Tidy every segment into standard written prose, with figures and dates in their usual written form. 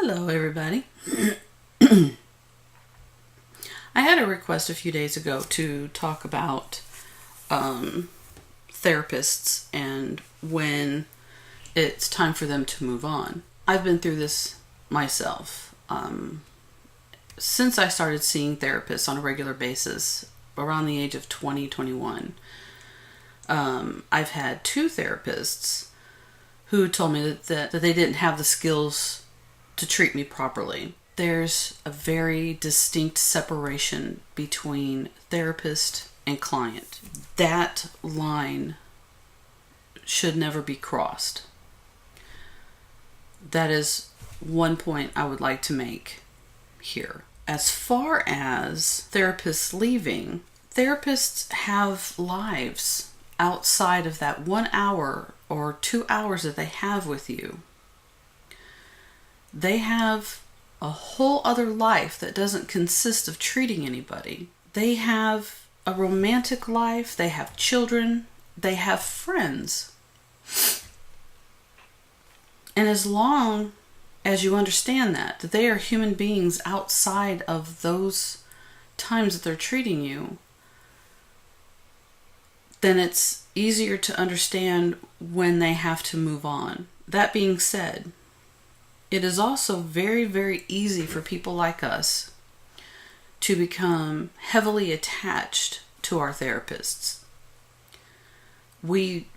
Hello, everybody. I had a request a few days ago to talk about therapists and when it's time for them to move on. I've been through this myself. Since I started seeing therapists on a regular basis around the age of 20, 21, I've had two therapists who told me that they didn't have the skills to treat me properly. There's a very distinct separation between therapist and client. That line should never be crossed. That is one point I would like to make here. As far as therapists leaving, therapists have lives outside of that 1 hour or 2 hours that they have with you. They have a whole other life that doesn't consist of treating anybody. They have a romantic life, they have children, they have friends. And as long as you understand that they are human beings outside of those times that they're treating you, then it's easier to understand when they have to move on. That being said, it is also very, very easy for people like us to become heavily attached to our therapists. We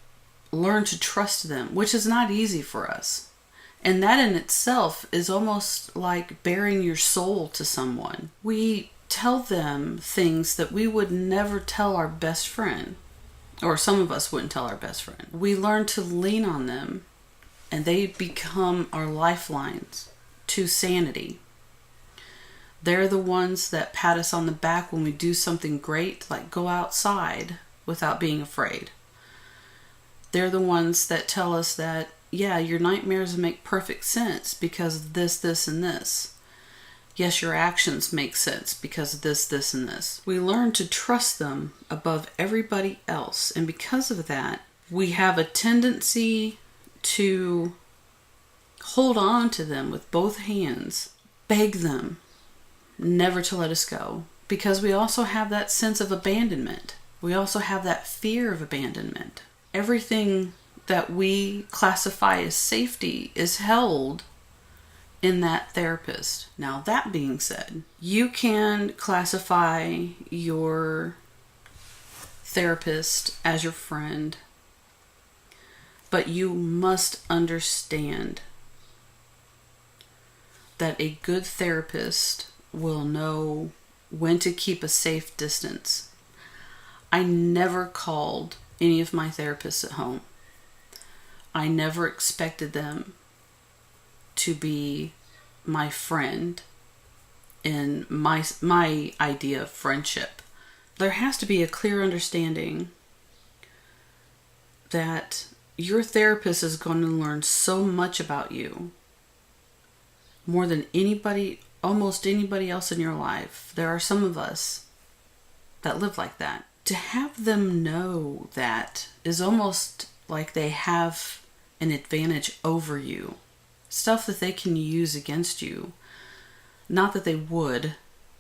learn to trust them, which is not easy for us. And that in itself is almost like bearing your soul to someone. We tell them things that we would never tell our best friend, or some of us wouldn't tell our best friend. We learn to lean on them, and they become our lifelines to sanity. They're the ones that pat us on the back when we do something great, like go outside without being afraid. They're the ones that tell us that, yeah, your nightmares make perfect sense because of this, and this. Yes, your actions make sense because of this, and this. We learn to trust them above everybody else. And because of that, we have a tendency to hold on to them with both hands, beg them never to let us go, because we also have that sense of abandonment. We also have that fear of abandonment. Everything that we classify as safety is held in that therapist. Now, that being said, you can classify your therapist as your friend, but you must understand that a good therapist will know when to keep a safe distance. I never called any of my therapists at home. I never expected them to be my friend in my idea of friendship. There has to be a clear understanding that your therapist is going to learn so much about you, more than anybody, almost anybody else in your life. There are some of us that live like that. To have them know that is almost like they have an advantage over you. Stuff that they can use against you. Not that they would.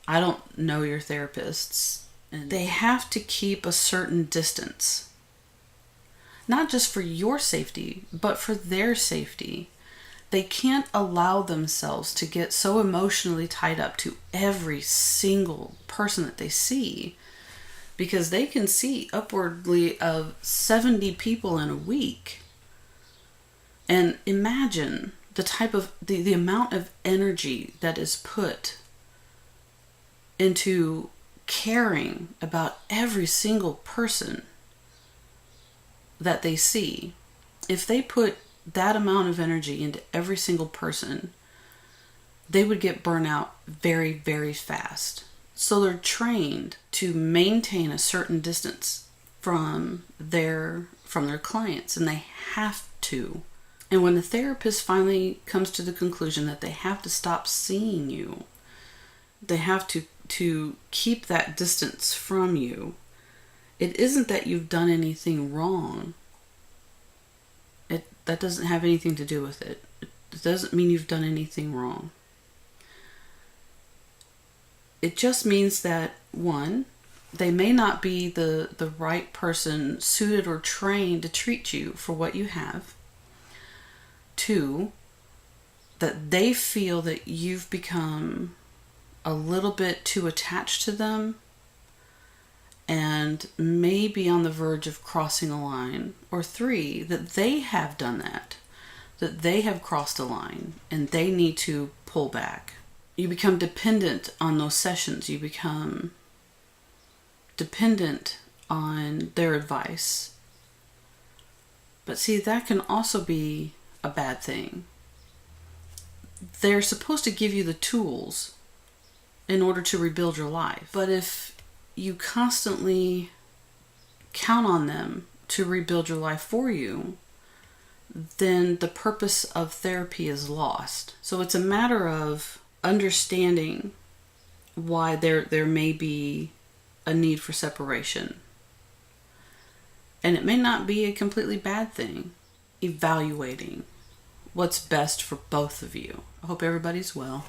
I don't know your therapists. And they have to keep a certain distance. Not just for your safety, but for their safety. They can't allow themselves to get so emotionally tied up to every single person that they see, because they can see upwardly of 70 people in a week. And imagine the type of, the amount of energy that is put into caring about every single person that they see. If they put that amount of energy into every single person, they would get burnt out very, very fast. So they're trained to maintain a certain distance from their clients, and they have to. And when the therapist finally comes to the conclusion that they have to stop seeing you, they have to keep that distance from you, it isn't that you've done anything wrong. That doesn't have anything to do with it. It doesn't mean you've done anything wrong. It just means that, one, they may not be the right person suited or trained to treat you for what you have. Two, that they feel that you've become a little bit too attached to them and may be on the verge of crossing a line. Or three, that they have done that they have crossed a line and they need to pull back. You become dependent on those sessions. You become dependent on their advice. But see, that can also be a bad thing. They're supposed to give you the tools in order to rebuild your life. But if you constantly count on them to rebuild your life for you, then the purpose of therapy is lost. So it's a matter of understanding why there may be a need for separation. And it may not be a completely bad thing. Evaluating what's best for both of you. I hope everybody's well.